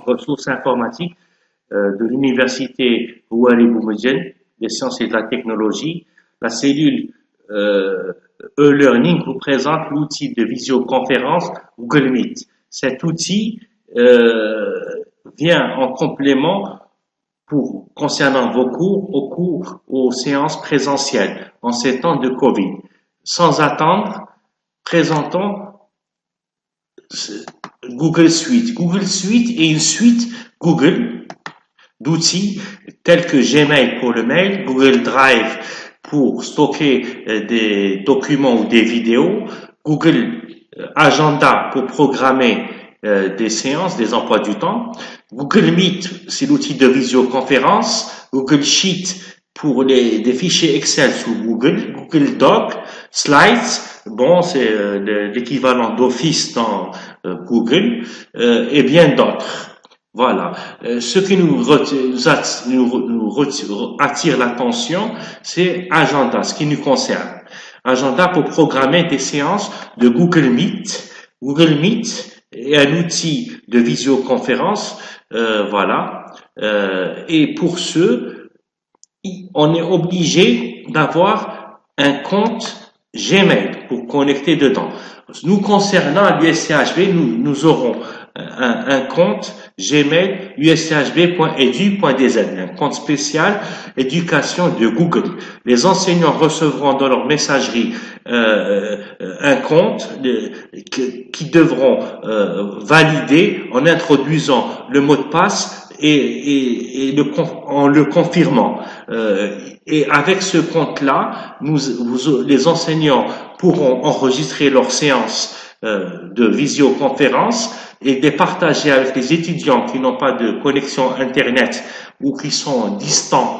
ressources informatiques de l'université Houari Boumediene, des sciences et de la technologie. La cellule e-learning vous présente l'outil de visioconférence Google Meet. Cet outil vient en complément concernant vos cours, aux séances présentielles en ces temps de Covid. Sans attendre, présentons Google Suite. Google Suite est une suite Google d'outils tels que Gmail pour le mail, Google Drive pour stocker des documents ou des vidéos, Google Agenda pour programmer des séances, des emplois du temps, Google Meet, c'est l'outil de visioconférence, Google Sheet pour des fichiers Excel sous Google, Google Doc, Slides, bon, c'est l'équivalent d'Office dans Google, et bien d'autres. Voilà. Ce qui nous attire l'attention, c'est Agenda, ce qui nous concerne. Agenda pour programmer des séances de Google Meet. Google Meet est un outil de visioconférence, voilà. Et pour ce, on est obligé d'avoir un compte Gmail pour connecter dedans. Nous concernant à l'USCHB, nous aurons un compte Gmail uschb.edu.dz, un compte spécial éducation de Google. Les enseignants recevront dans leur messagerie un compte qui devront valider en introduisant le mot de passe et en le confirmant. Et avec ce compte-là, les enseignants pourront enregistrer leurs séances de visioconférence et les partager avec les étudiants qui n'ont pas de connexion Internet ou qui sont distants,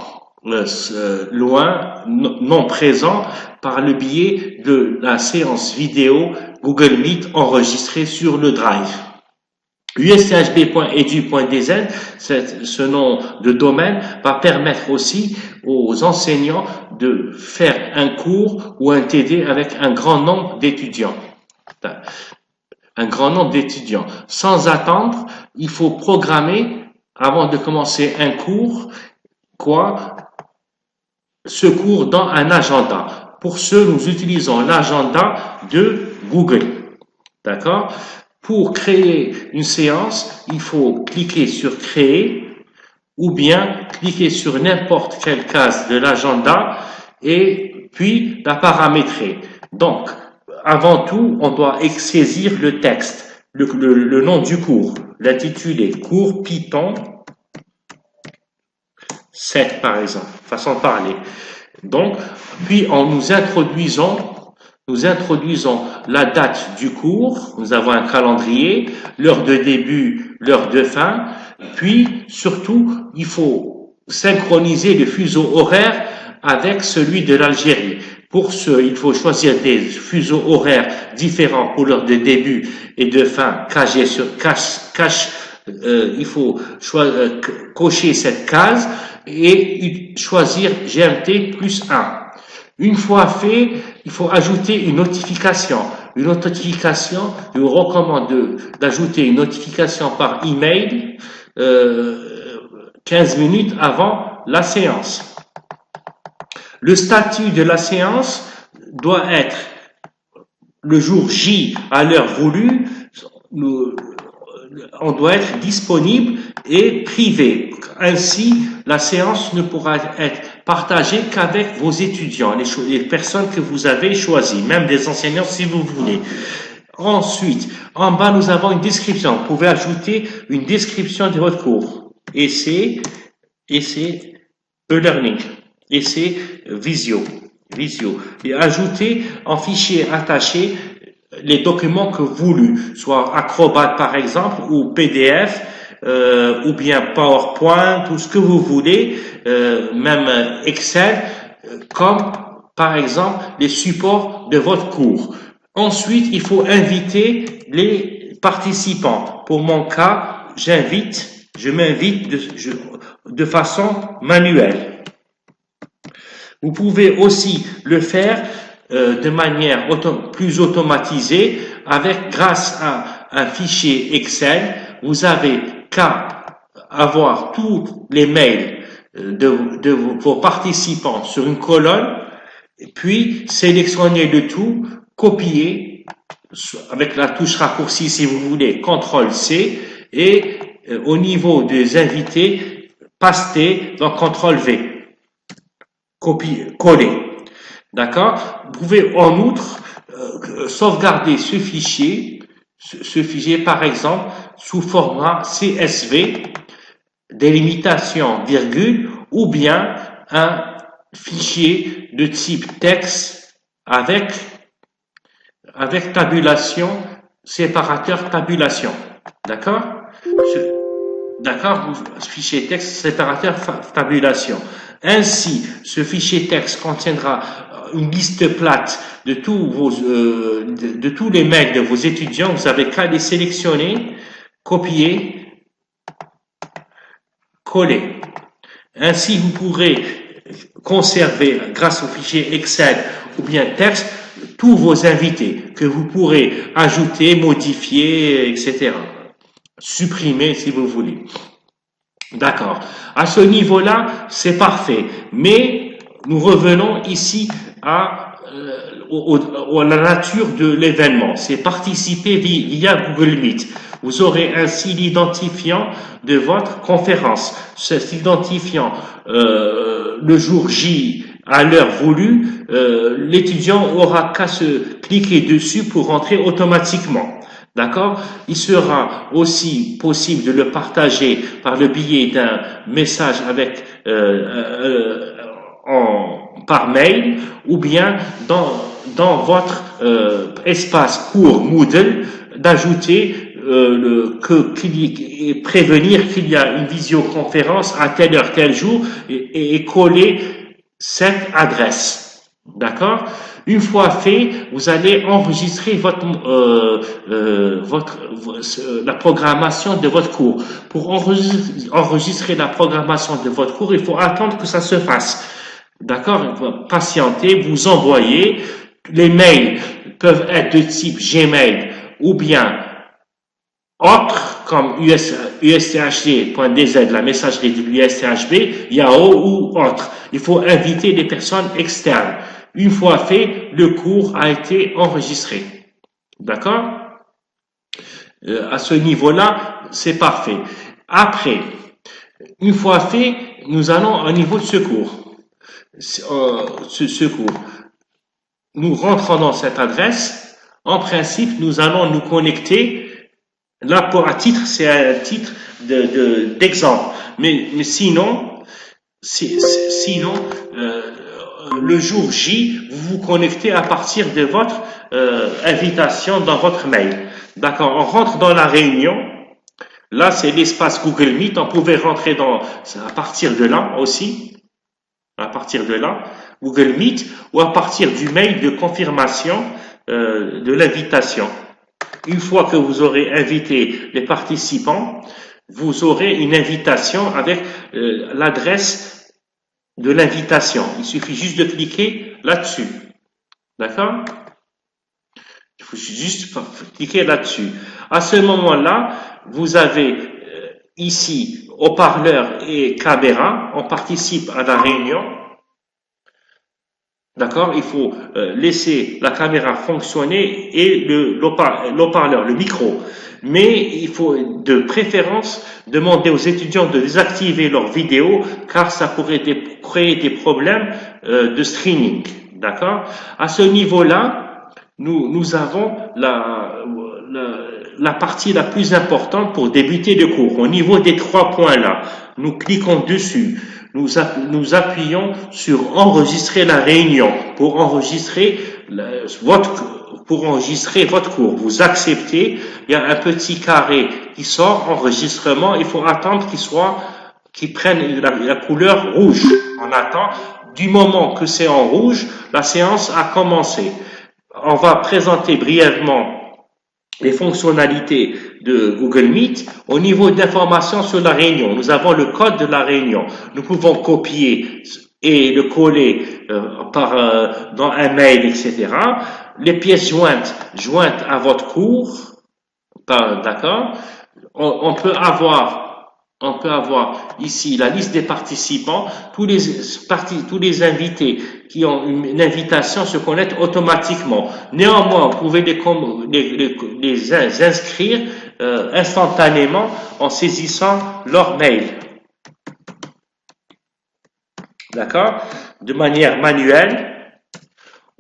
loin, non présents, par le biais de la séance vidéo Google Meet enregistrée sur le Drive. uschb.edu.dz, ce nom de domaine va permettre aussi aux enseignants de faire un cours ou un TD avec un grand nombre d'étudiants. Sans attendre, il faut programmer avant de commencer un cours, ce cours dans un agenda. Pour ce, nous utilisons l'agenda de Google. D'accord? Pour créer une séance, il faut cliquer sur créer ou bien cliquer sur n'importe quelle case de l'agenda et puis la paramétrer. Donc, avant tout, on doit saisir le texte, le nom du cours, l'intitulé cours Python 7 par exemple, façon de parler. Donc, puis en nous introduisons la date du cours, nous avons un calendrier, l'heure de début, l'heure de fin, puis surtout, il faut synchroniser le fuseau horaire avec celui de l'Algérie. Pour ce, il faut choisir des fuseaux horaires différents pour l'heure de début et de fin, il faut cocher cette case et choisir GMT plus 1. Une fois fait, il faut ajouter une notification. Une notification, je vous recommande d'ajouter une notification par email 15 minutes avant la séance. Le statut de la séance doit être le jour J à l'heure voulue. On doit être disponible et privé. Ainsi, la séance ne pourra être partagée qu'avec vos étudiants, les personnes que vous avez choisies, même des enseignants si vous voulez. Ensuite, en bas, nous avons une description. Vous pouvez ajouter une description de votre cours. Essai e-learning, essai visio. Et ajouter en fichier attaché les documents que vous voulez, soit Acrobat par exemple, ou PDF, ou bien PowerPoint, tout ce que vous voulez, même Excel, comme par exemple les supports de votre cours. Ensuite, il faut inviter les participants. Pour mon cas, je m'invite de façon manuelle. Vous pouvez aussi le faire de manière plus automatisée grâce à un fichier Excel. Vous avez qu'à avoir tous les mails de vos participants sur une colonne, puis sélectionner le tout, copier avec la touche raccourci si vous voulez, CTRL-C, et au niveau des invités, paster dans CTRL-V, copier, coller. D'accord? Vous pouvez en outre sauvegarder ce fichier par exemple sous format CSV, délimitation virgule, ou bien un fichier de type texte avec tabulation, séparateur tabulation. D'accord? D'accord? Fichier texte, séparateur tabulation. Ainsi, ce fichier texte contiendra une liste plate de tous les mails de vos étudiants. Vous avez qu'à les sélectionner, copier, coller. Ainsi, vous pourrez conserver, grâce au fichier Excel ou bien texte, tous vos invités que vous pourrez ajouter, modifier, etc. Supprimer si vous voulez. D'accord. À ce niveau-là, c'est parfait. Mais nous revenons ici à la nature de l'événement. C'est participer via Google Meet. Vous aurez ainsi l'identifiant de votre conférence. Cet identifiant, le jour J, à l'heure voulue, l'étudiant aura qu'à se cliquer dessus pour rentrer automatiquement. D'accord? Il sera aussi possible de le partager par le biais d'un message avec par mail ou bien dans votre espace court Moodle d'ajouter prévenir qu'il y a une visioconférence à telle heure, tel jour et coller cette adresse. D'accord? Une fois fait, vous allez enregistrer la programmation de votre cours. Pour enregistrer la programmation de votre cours, il faut attendre que ça se fasse. D'accord? Patienter, vous envoyez. Les mails peuvent être de type Gmail ou bien autre comme usthd.dz, la messagerie de l'USTHB, Yahoo ou autre. Il faut inviter des personnes externes. Une fois fait, le cours a été enregistré. D'accord? À ce niveau-là, c'est parfait. Après, une fois fait, nous allons au niveau de secours. Nous rentrons dans cette adresse. En principe, nous allons nous connecter. Là, pour un titre, c'est un titre d'exemple. Mais sinon, le jour J, vous vous connectez à partir de votre invitation dans votre mail. D'accord? On rentre dans la réunion. Là, c'est l'espace Google Meet. On pouvait rentrer à partir de là aussi. À partir de là, Google Meet, ou à partir du mail de confirmation de l'invitation. Une fois que vous aurez invité les participants, vous aurez une invitation avec l'adresse de l'invitation. Il suffit juste de cliquer là-dessus. D'accord? Il faut juste cliquer là-dessus. À ce moment-là, vous avez ici haut-parleur et caméra. On participe à la réunion. D'accord? Il faut laisser la caméra fonctionner et l'haut-parleur, le micro. Mais il faut de préférence demander aux étudiants de désactiver leur vidéo car ça pourrait créer des problèmes de streaming. D'accord? À ce niveau-là, nous avons la partie la plus importante pour débuter le cours. Au niveau des 3 points là, nous cliquons dessus. Nous appuyons sur enregistrer la réunion pour enregistrer votre cours. Vous acceptez, il y a un petit carré qui sort, enregistrement, il faut attendre qu'il prenne la couleur rouge. On attend, du moment que c'est en rouge, la séance a commencé. On va présenter brièvement les fonctionnalités de Google Meet. Au niveau d'informations sur la réunion, nous avons le code de la réunion. Nous pouvons copier et le coller dans un mail, etc. Les pièces jointes à votre cours, d'accord. On peut avoir on peut avoir ici la liste des participants. Tous les invités qui ont une invitation se connectent automatiquement. Néanmoins, vous pouvez les inscrire instantanément en saisissant leur mail. D'accord? De manière manuelle.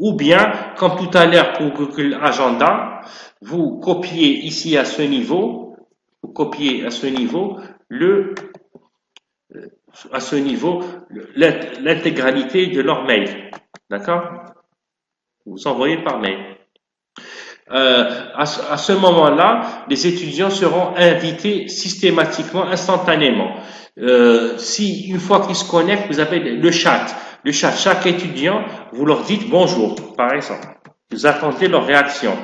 Ou bien, comme tout à l'heure pour Google Agenda, vous copiez ici à ce niveau, vous copiez à ce niveau l'intégralité de leur mail. D'accord? Vous envoyez par mail. À ce moment-là, les étudiants seront invités systématiquement, instantanément. Si une fois qu'ils se connectent, vous avez le chat. Le chat, chaque étudiant, vous leur dites bonjour, par exemple. Vous attendez leur réaction.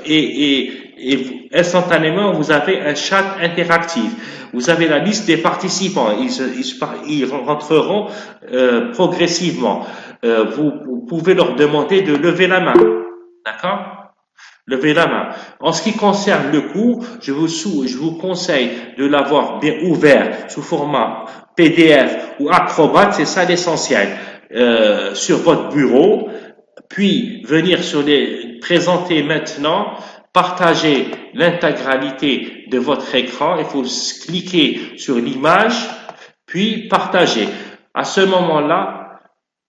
Et instantanément, vous avez un chat interactif. Vous avez la liste des participants. Ils rentreront progressivement. Vous pouvez leur demander de lever la main. D'accord? Levez la main. En ce qui concerne le cours, je vous conseille de l'avoir bien ouvert sous format PDF ou Acrobat, c'est ça l'essentiel, sur votre bureau, puis venir présenter maintenant, partager l'intégralité de votre écran. Il faut cliquer sur l'image, puis partager. À ce moment-là,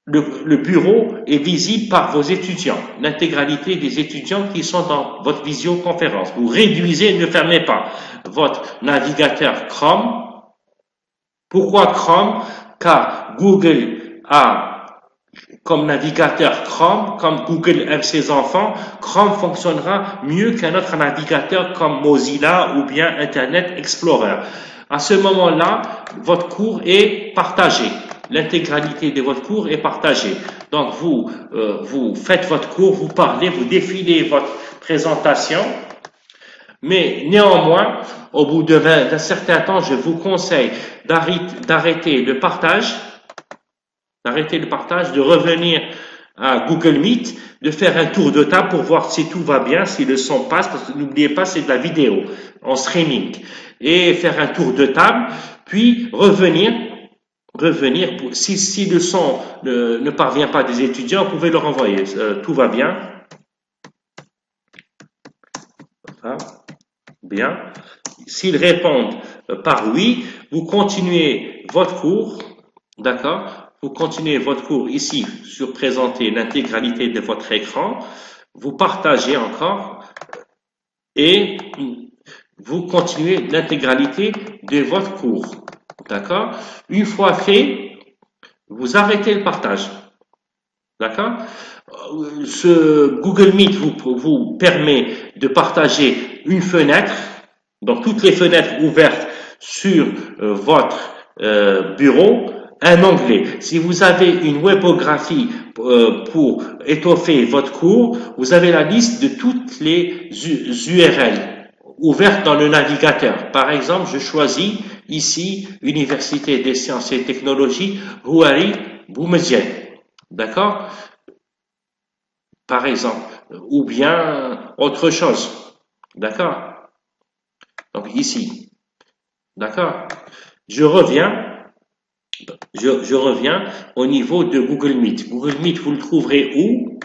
le bureau est visible par vos étudiants, l'intégralité des étudiants qui sont dans votre visioconférence. Vous réduisez, ne fermez pas votre navigateur Chrome. Pourquoi Chrome? Car Google a comme navigateur Chrome, comme Google aime ses enfants, Chrome fonctionnera mieux qu'un autre navigateur comme Mozilla ou bien Internet Explorer. À ce moment-là, votre cours est partagé. L'intégralité de votre cours est partagée. Donc, vous faites votre cours, vous parlez, vous défilez votre présentation. Mais néanmoins, au bout d'un certain temps, je vous conseille d'arrêter le partage, de revenir à Google Meet, de faire un tour de table pour voir si tout va bien, si le son passe, parce que n'oubliez pas, c'est de la vidéo en streaming. Et faire un tour de table, puis revenir, si le son ne parvient pas des étudiants, vous pouvez leur envoyer. Tout va bien. Voilà. Bien. S'ils répondent par oui, vous continuez votre cours, d'accord? Vous continuez votre cours ici sur présenter l'intégralité de votre écran. Vous partagez encore et vous continuez l'intégralité de votre cours. D'accord? Une fois fait, vous arrêtez le partage. D'accord? Ce Google Meet vous permet de partager une fenêtre, donc toutes les fenêtres ouvertes sur votre bureau, un onglet. Si vous avez une webographie pour étoffer votre cours, vous avez la liste de toutes les URL ouvertes dans le navigateur. Par exemple, je choisis ici Université des sciences et technologies, Houari Boumediene. D'accord? Par exemple, ou bien autre chose. D'accord? Donc ici. D'accord? Je reviens au niveau de Google Meet. Google Meet, vous le trouverez où?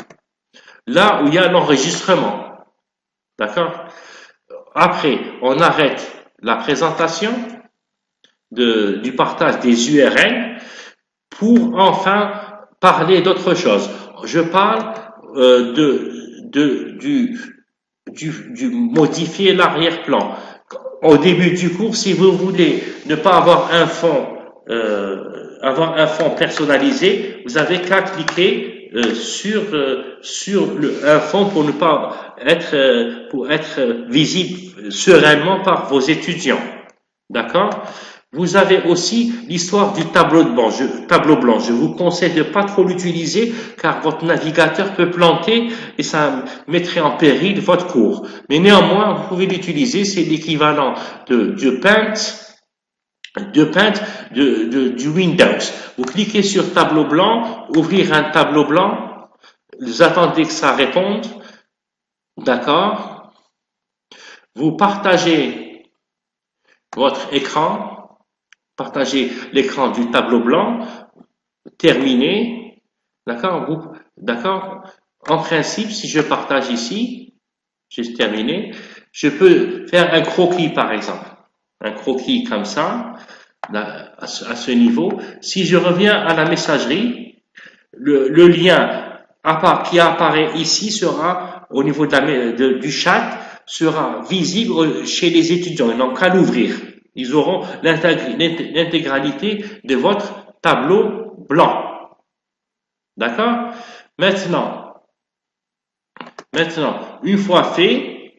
Là où il y a l'enregistrement. D'accord? Après, on arrête la présentation du partage des URL pour enfin parler d'autre chose. Je parle du modifier l'arrière-plan. Au début du cours, si vous voulez ne pas avoir un fond personnalisé, vous avez qu'à cliquer sur un fond pour ne pas être visible sereinement par vos étudiants. D'accord? Vous avez aussi l'histoire du tableau blanc. Je vous conseille de pas trop l'utiliser car votre navigateur peut planter et ça mettrait en péril votre cours. Mais néanmoins, vous pouvez l'utiliser. C'est l'équivalent du Paint du Windows. Vous cliquez sur tableau blanc, ouvrir un tableau blanc. Vous attendez que ça réponde. D'accord? Vous partagez votre écran. Partagez l'écran du tableau blanc. Terminé. D'accord? D'accord? En principe, si je partage ici, j'ai terminé, je peux faire un croquis par exemple. Un croquis comme ça, là, à ce niveau. Si je reviens à la messagerie, le lien qui apparaît ici sera au niveau du chat, sera visible chez les étudiants. Ils n'ont qu'à l'ouvrir. Ils auront l'intégralité de votre tableau blanc. D'accord? Maintenant, une fois fait,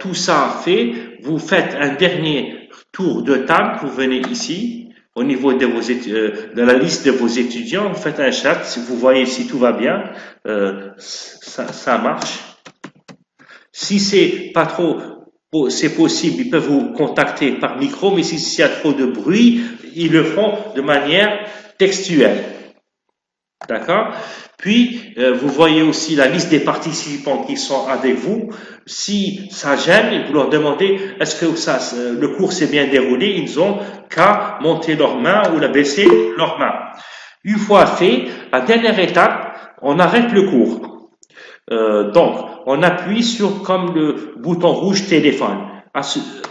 tout ça fait, vous faites un dernier tour de table, vous venez ici, au niveau de de la liste de vos étudiants, vous faites un chat, si vous voyez si tout va bien, ça marche. Si c'est pas trop, c'est possible, ils peuvent vous contacter par micro, mais s'il y a trop de bruit, ils le font de manière textuelle. D'accord? Puis, vous voyez aussi la liste des participants qui sont avec vous. Si ça gêne, vous leur demandez est-ce que le cours s'est bien déroulé, ils ont qu'à monter leurs mains ou la baisser leurs mains. Une fois fait, la dernière étape, on arrête le cours. Donc, on appuie sur comme le bouton rouge téléphone.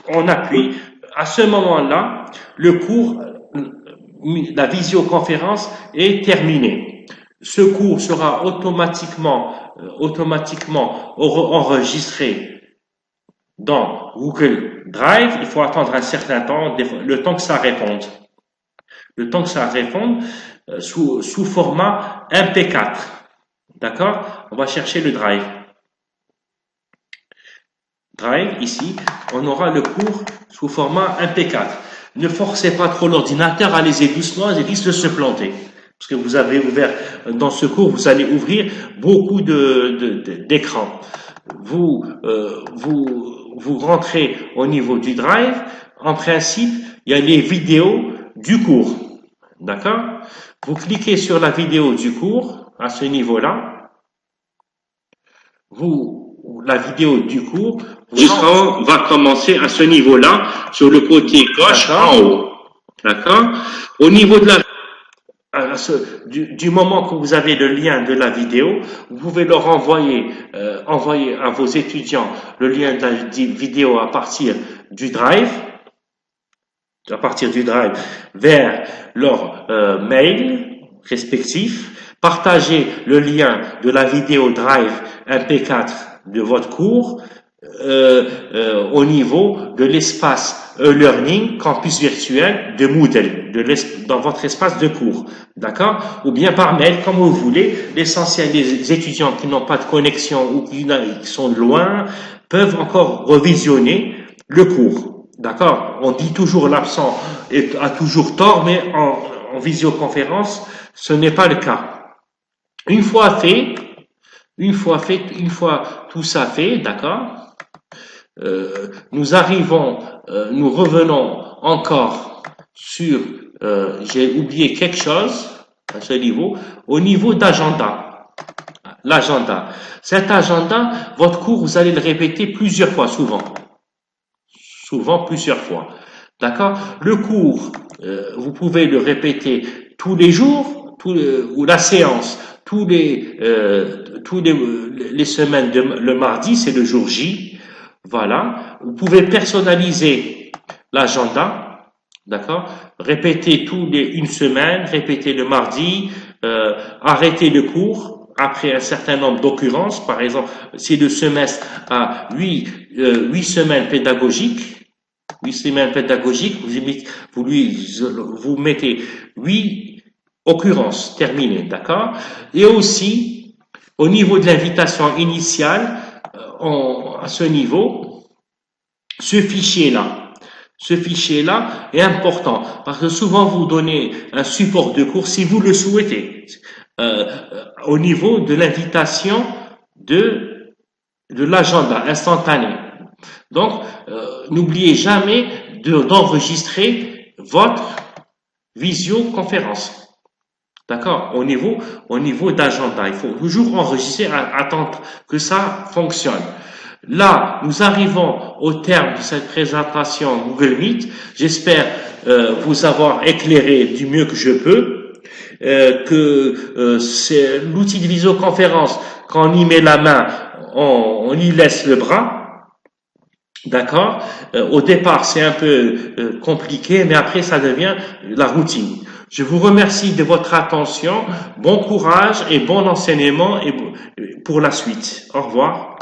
On appuie. À ce moment-là, le cours, la visioconférence est terminée. Ce cours sera automatiquement enregistré dans Google Drive. Il faut attendre un certain temps, le temps que ça réponde. Le temps que ça réponde sous format MP4. D'accord? On va chercher le Drive. Drive, ici, on aura le cours sous format MP4. Ne forcez pas trop l'ordinateur, allez-y doucement, il risque de se planter. Parce que vous avez ouvert, dans ce cours, vous allez ouvrir beaucoup d'écrans. Vous rentrez au niveau du Drive. En principe, il y a les vidéos du cours. D'accord? Vous cliquez sur la vidéo du cours, à ce niveau-là. La vidéo du cours, va commencer à ce niveau-là, sur le côté gauche en haut. D'accord? Au niveau de du moment que vous avez le lien de la vidéo, vous pouvez leur envoyer à vos étudiants le lien de la vidéo à partir du Drive, vers leur mail respectif. Partagez le lien de la vidéo Drive MP4 de votre cours au niveau de l'espace e-learning, campus virtuel de Moodle, dans votre espace de cours, d'accord? Ou bien par mail, comme vous voulez. L'essentiel des étudiants qui n'ont pas de connexion ou qui sont loin peuvent encore revisionner le cours, d'accord? On dit toujours l'absent a toujours tort, mais en visioconférence, ce n'est pas le cas. Une fois tout ça fait, d'accord? Nous revenons encore sur, j'ai oublié quelque chose à ce niveau, au niveau d'agenda. L'agenda. Cet agenda, votre cours, vous allez le répéter plusieurs fois, souvent, plusieurs fois. D'accord? Le cours, vous pouvez le répéter tous les jours, ou la séance, tous les semaines, le mardi, c'est le jour J. Voilà. Vous pouvez personnaliser l'agenda. D'accord? Répéter une semaine, répéter le mardi, arrêter le cours après un certain nombre d'occurrences. Par exemple, si le semestre a 8 semaines pédagogiques, vous mettez 8 occurrences terminées, d'accord? Et aussi, au niveau de l'invitation initiale, à ce niveau, ce fichier-là est important parce que souvent vous donnez un support de cours si vous le souhaitez au niveau de l'invitation de l'agenda instantané. Donc, n'oubliez jamais d'enregistrer votre visioconférence. D'accord? Au niveau d'agenda. Il faut toujours enregistrer, attendre que ça fonctionne. Là, nous arrivons au terme de cette présentation Google Meet. J'espère vous avoir éclairé du mieux que je peux, c'est l'outil de visioconférence, quand on y met la main, on y laisse le bras. D'accord? Au départ, c'est un peu compliqué, mais après, ça devient la routine. Je vous remercie de votre attention. Bon courage et bon enseignement et pour la suite. Au revoir.